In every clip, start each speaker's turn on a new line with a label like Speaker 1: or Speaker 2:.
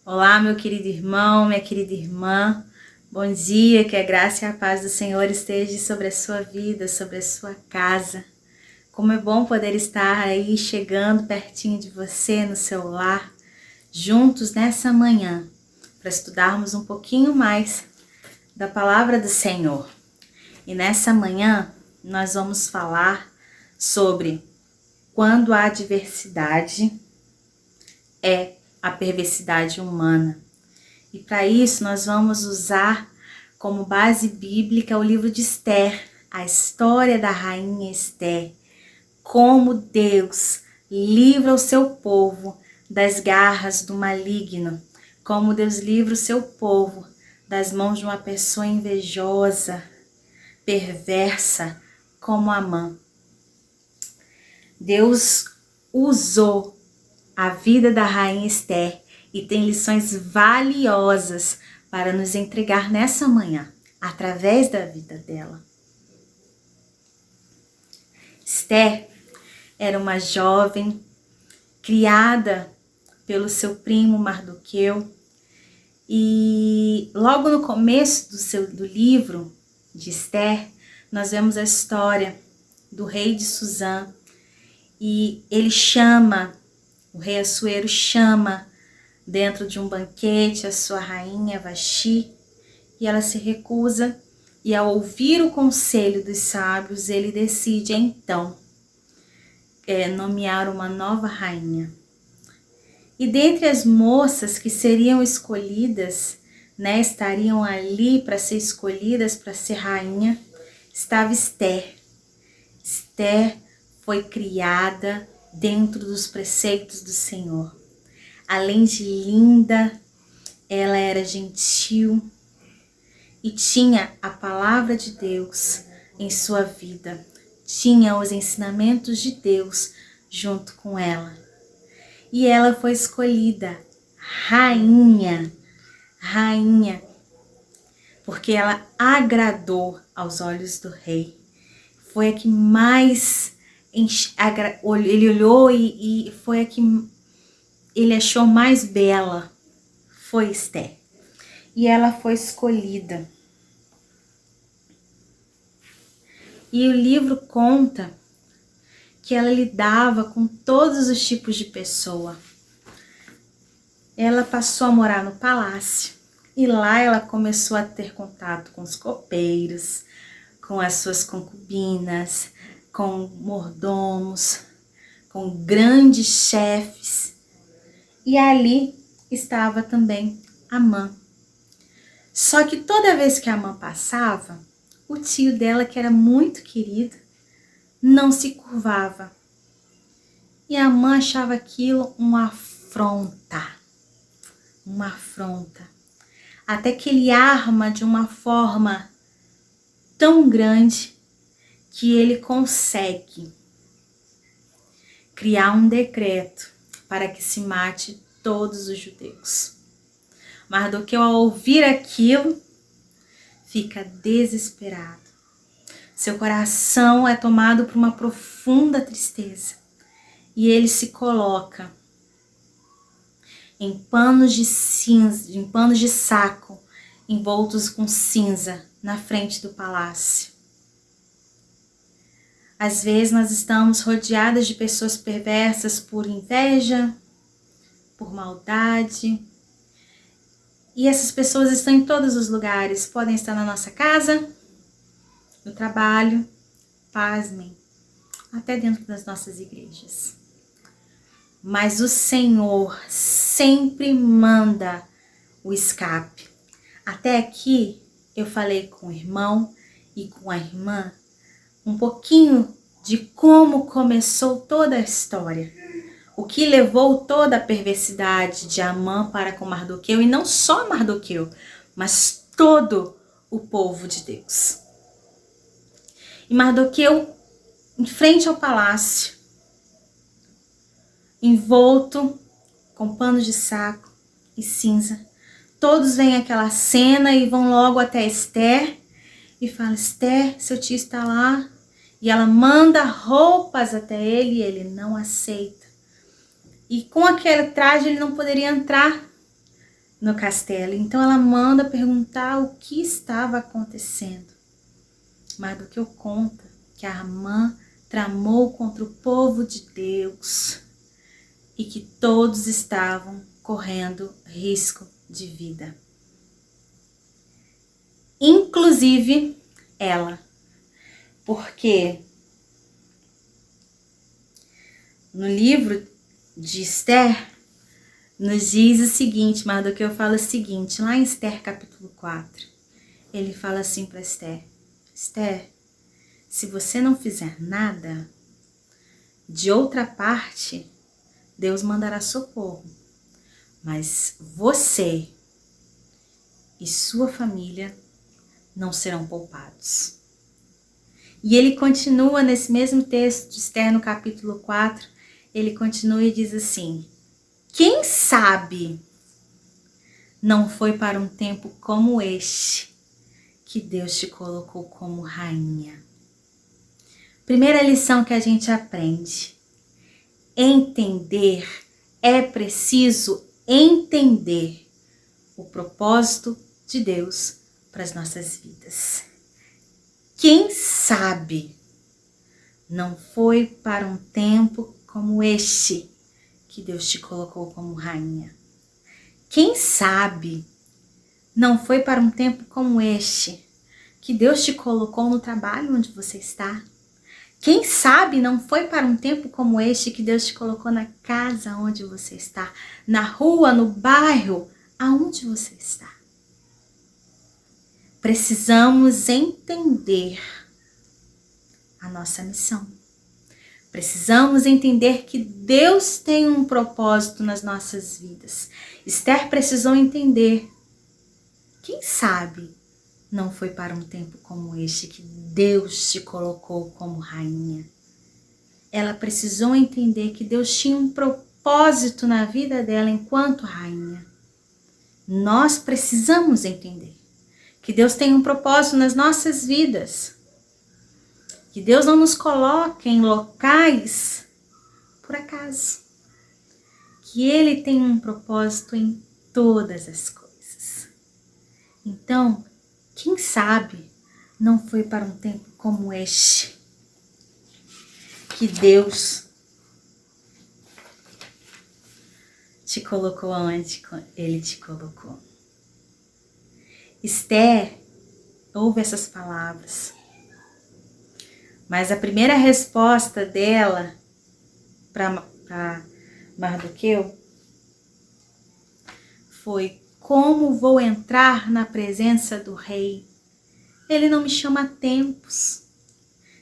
Speaker 1: Olá, meu querido irmão, minha querida irmã. Bom dia, que a graça e a paz do Senhor esteja sobre a sua vida, sobre a sua casa. Como é bom poder estar aí chegando pertinho de você, no seu lar, juntos nessa manhã, para estudarmos um pouquinho mais da palavra do Senhor. E nessa manhã nós vamos falar sobre quando a adversidade é a perversidade humana. E para isso nós vamos usar como base bíblica o livro de Esther, a história da rainha Esther, como Deus livra o seu povo das garras do maligno, como Deus livra o seu povo das mãos de uma pessoa invejosa, perversa, como Amã. Deus usou a vida da rainha Esther e tem lições valiosas para nos entregar nessa manhã, através da vida dela. Esther era uma jovem criada pelo seu primo Mardoqueu, e logo no começo do livro de Esther, nós vemos a história do rei de Suzã, e o rei Assuero chama dentro de um banquete a sua rainha Vasti, e ela se recusa, e ao ouvir o conselho dos sábios, ele decide então nomear uma nova rainha. E dentre as moças que seriam escolhidas, estariam ali para ser escolhidas para ser rainha, estava Esther. Esther foi criada dentro dos preceitos do Senhor. Além de linda, ela era gentil e tinha a palavra de Deus em sua vida. Tinha os ensinamentos de Deus junto com ela. E ela foi escolhida rainha, porque ela agradou aos olhos do rei. Foi a que mais ele olhou e foi a que ele achou mais bela, foi Esther. E ela foi escolhida. E o livro conta que ela lidava com todos os tipos de pessoa. Ela passou a morar no palácio e lá ela começou a ter contato com os copeiros, com as suas concubinas, com mordomos, com grandes chefes. E ali estava também Amã. Só que toda vez que Amã passava, o tio dela, que era muito querido, não se curvava. E Amã achava aquilo uma afronta. Até que ele arma de uma forma tão grande que ele consegue criar um decreto para que se mate todos os judeus. Mardoqueu, ao ouvir aquilo, fica desesperado. Seu coração é tomado por uma profunda tristeza e ele se coloca em panos de cinza, em panos de saco, envoltos com cinza, na frente do palácio. Às vezes nós estamos rodeadas de pessoas perversas por inveja, por maldade. E essas pessoas estão em todos os lugares. Podem estar na nossa casa, no trabalho, pasmem, até dentro das nossas igrejas. Mas o Senhor sempre manda o escape. Até aqui eu falei com o irmão e com a irmã um pouquinho de como começou toda a história. O que levou toda a perversidade de Amã para com Mardoqueu, e não só Mardoqueu, mas todo o povo de Deus. E Mardoqueu, em frente ao palácio, envolto com panos de saco e cinza, todos veem aquela cena e vão logo até Esther e falam: Esther, seu tio está lá. E ela manda roupas até ele e ele não aceita. E com aquele traje ele não poderia entrar no castelo. Então ela manda perguntar o que estava acontecendo. Mardoqueu conta que a Amã tramou contra o povo de Deus e que todos estavam correndo risco de vida. Inclusive ela. Porque no livro de Esther nos diz o seguinte, Mardoqueu fala o seguinte, lá em Esther capítulo 4, ele fala assim para Esther, Esther, se você não fizer nada, de outra parte, Deus mandará socorro, mas você e sua família não serão poupados. E ele continua nesse mesmo texto de Esther no capítulo 4, ele continua e diz assim, quem sabe não foi para um tempo como este que Deus te colocou como rainha. Primeira lição que a gente aprende, entender, é preciso entender o propósito de Deus para as nossas vidas. Quem sabe não foi para um tempo como este que Deus te colocou como rainha. Quem sabe não foi para um tempo como este que Deus te colocou no trabalho onde você está. Quem sabe não foi para um tempo como este que Deus te colocou na casa onde você está, na rua, no bairro, aonde você está. Precisamos entender a nossa missão. Precisamos entender que Deus tem um propósito nas nossas vidas. Esther precisou entender. Quem sabe não foi para um tempo como este que Deus te colocou como rainha. Ela precisou entender que Deus tinha um propósito na vida dela enquanto rainha. Nós precisamos entender que Deus tem um propósito nas nossas vidas. Que Deus não nos coloque em locais por acaso. Que Ele tem um propósito em todas as coisas. Então, quem sabe não foi para um tempo como este que Deus te colocou onde Ele te colocou. Esther ouve essas palavras. Mas a primeira resposta dela para Mardoqueu foi: como vou entrar na presença do rei? Ele não me chama a tempos.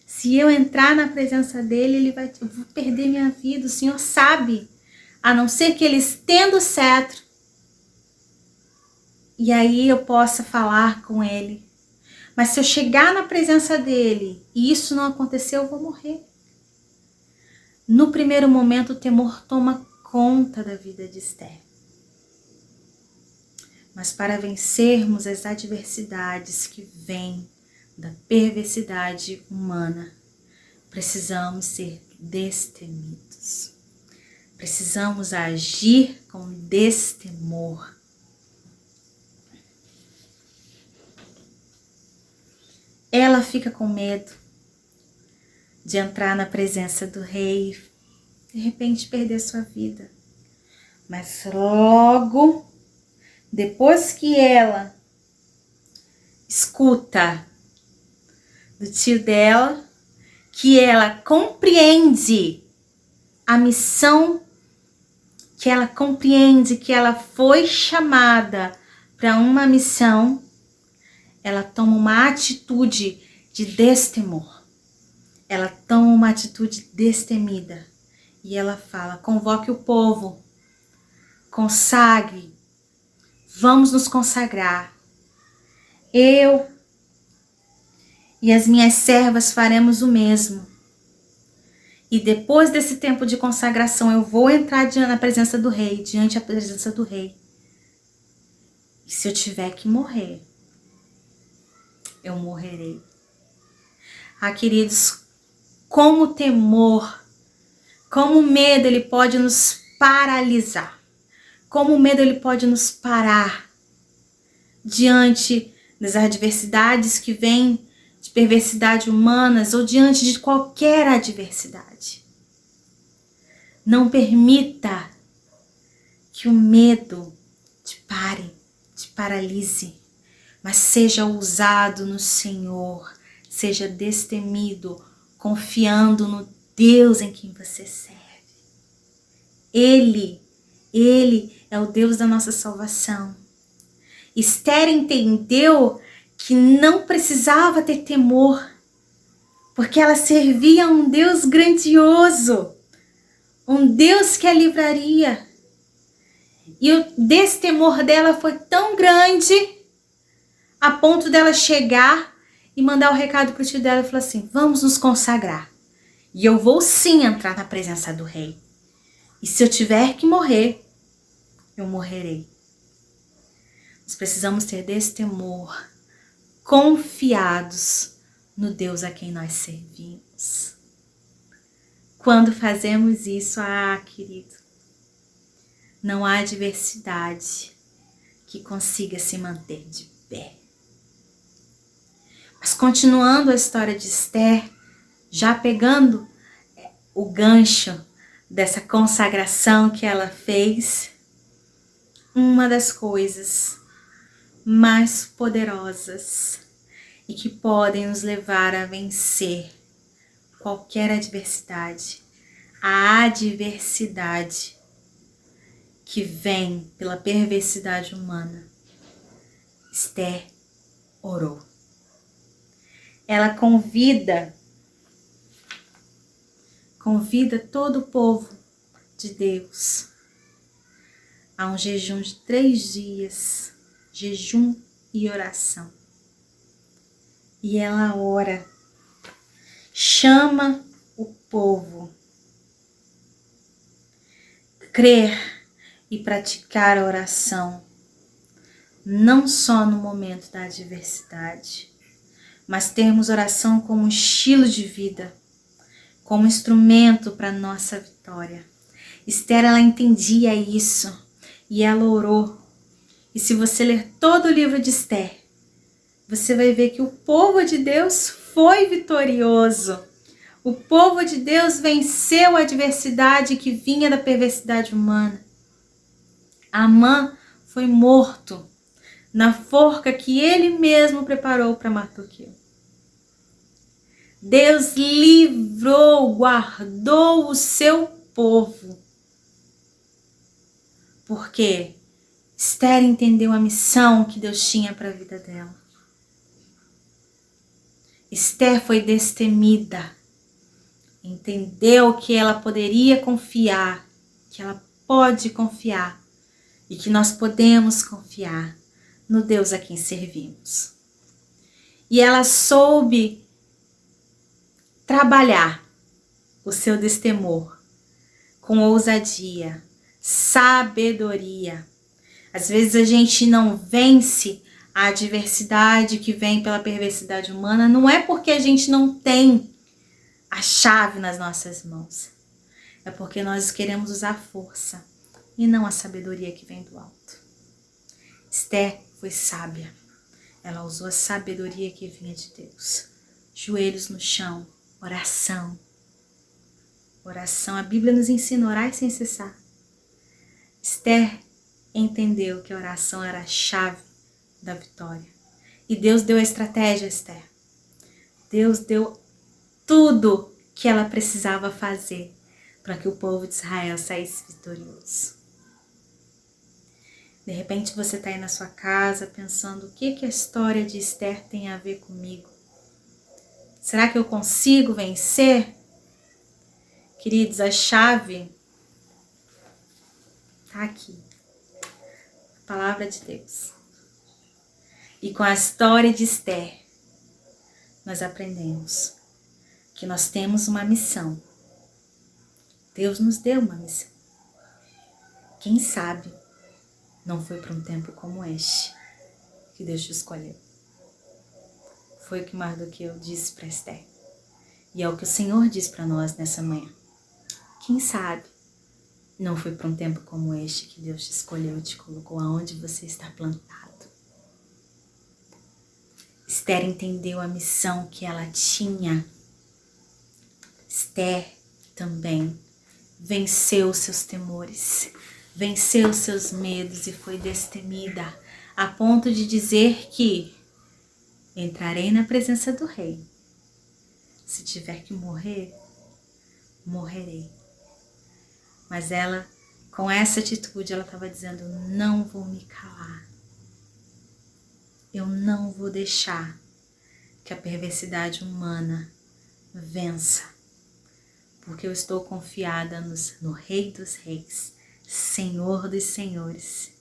Speaker 1: Se eu entrar na presença dele, eu vou perder minha vida. O Senhor sabe, a não ser que ele estenda o cetro e aí eu possa falar com ele. Mas se eu chegar na presença dele e isso não acontecer, eu vou morrer. No primeiro momento, o temor toma conta da vida de Esther. Mas para vencermos as adversidades que vêm da perversidade humana, precisamos ser destemidos. Precisamos agir com destemor. Ela fica com medo de entrar na presença do rei e de repente perder sua vida. Mas logo depois que ela escuta do tio dela, que ela compreende a missão, que ela compreende que ela foi chamada para uma missão, ela toma uma atitude de destemor. Ela toma uma atitude destemida. E ela fala: convoque o povo, consagre, vamos nos consagrar. Eu e as minhas servas faremos o mesmo. E depois desse tempo de consagração, eu vou entrar na presença do rei, diante da presença do rei. E se eu tiver que morrer, eu morrerei. Ah, queridos, como o temor, como o medo, ele pode nos paralisar. como o medo ele pode nos parar diante das adversidades que vêm de perversidade humanas ou diante de qualquer adversidade. Não permita que o medo te pare, te paralise, mas seja ousado no Senhor, seja destemido, confiando no Deus em quem você serve. Ele é o Deus da nossa salvação. Esther entendeu que não precisava ter temor, porque ela servia a um Deus grandioso, um Deus que a livraria. E o destemor dela foi tão grande, a ponto dela chegar e mandar o recado para o tio dela e falar assim: vamos nos consagrar. E eu vou sim entrar na presença do rei. E se eu tiver que morrer, eu morrerei. Nós precisamos ter destemor, confiados no Deus a quem nós servimos. Quando fazemos isso, querido, não há adversidade que consiga se manter de pé. Mas continuando a história de Esther, já pegando o gancho dessa consagração que ela fez, uma das coisas mais poderosas e que podem nos levar a vencer qualquer adversidade, a adversidade que vem pela perversidade humana. Esther orou. Ela convida todo o povo de Deus a um jejum de 3 dias, jejum e oração. E ela ora, chama o povo a crer e praticar a oração, não só no momento da adversidade, mas termos oração como um estilo de vida, como instrumento para nossa vitória. Esther, ela entendia isso e ela orou. E se você ler todo o livro de Esther, você vai ver que o povo de Deus foi vitorioso. O povo de Deus venceu a adversidade que vinha da perversidade humana. Amã foi morto na forca que ele mesmo preparou para Mardoqueu. Deus livrou, guardou o seu povo. Porque Esther entendeu a missão que Deus tinha para a vida dela. Esther foi destemida. Entendeu que ela poderia confiar, que ela pode confiar e que nós podemos confiar no Deus a quem servimos. E ela soube trabalhar o seu destemor com ousadia, sabedoria. Às vezes a gente não vence a adversidade que vem pela perversidade humana, não é porque a gente não tem a chave nas nossas mãos. É porque nós queremos usar força e não a sabedoria que vem do alto. Esther foi sábia. Ela usou a sabedoria que vinha de Deus. Joelhos no chão, oração. Oração, a Bíblia nos ensina a orar sem cessar. Esther entendeu que a oração era a chave da vitória. E Deus deu a estratégia a Esther. Deus deu tudo que ela precisava fazer para que o povo de Israel saísse vitorioso. De repente você está aí na sua casa pensando o que a história de Esther tem a ver comigo. Será que eu consigo vencer? Queridos, a chave está aqui. A palavra de Deus. E com a história de Esther, nós aprendemos que nós temos uma missão. Deus nos deu uma missão. Quem sabe não foi para um tempo como este que Deus te escolheu. Foi o que Mardoqueu disse para Esther. E é o que o Senhor diz para nós nessa manhã. Quem sabe Não foi para um tempo como este que Deus te escolheu e te colocou aonde você está plantado. Esther entendeu a missão que ela tinha. Esther também venceu seus temores, venceu seus medos e foi destemida, a ponto de dizer que entrarei na presença do rei. Se tiver que morrer, morrerei. Mas ela, com essa atitude, ela estava dizendo, não vou me calar. Eu não vou deixar que a perversidade humana vença. Porque eu estou confiada no Rei dos Reis, Senhor dos Senhores,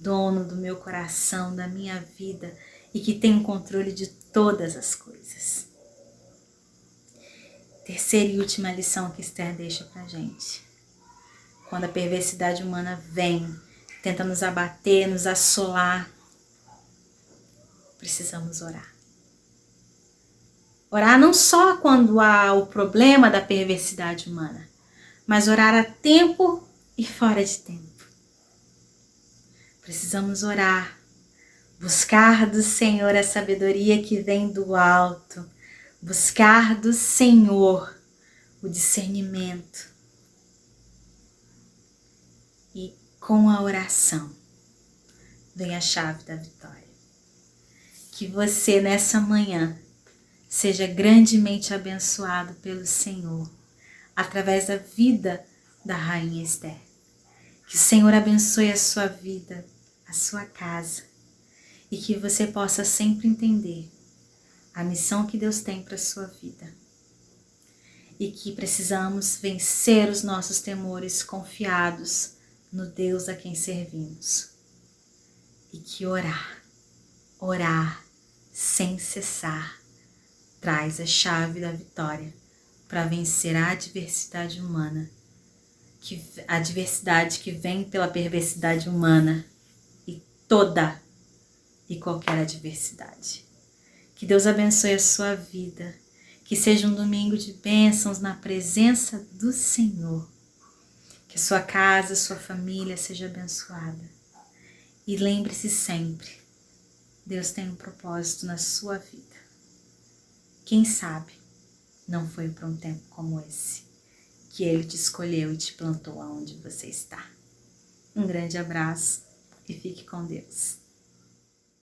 Speaker 1: dono do meu coração, da minha vida e que tem o controle de todas as coisas. Terceira e última lição que Esther deixa pra gente. Quando a perversidade humana vem, tenta nos abater, nos assolar, precisamos orar. Orar não só quando há o problema da perversidade humana, mas orar a tempo e fora de tempo. Precisamos orar, buscar do Senhor a sabedoria que vem do alto, buscar do Senhor o discernimento. E com a oração vem a chave da vitória. Que você nessa manhã seja grandemente abençoado pelo Senhor, através da vida da Rainha Esther. Que o Senhor abençoe a sua vida, a sua casa, e que você possa sempre entender a missão que Deus tem para a sua vida. E que precisamos vencer os nossos temores confiados no Deus a quem servimos. E que orar sem cessar, traz a chave da vitória para vencer a adversidade humana, a adversidade que vem pela perversidade humana e toda e qualquer adversidade. Que Deus abençoe a sua vida, que seja um domingo de bênçãos na presença do Senhor, que a sua casa, a sua família seja abençoada. E lembre-se sempre, Deus tem um propósito na sua vida. Quem sabe não foi para um tempo como esse que Ele te escolheu e te plantou aonde você está. Um grande abraço e fique com Deus.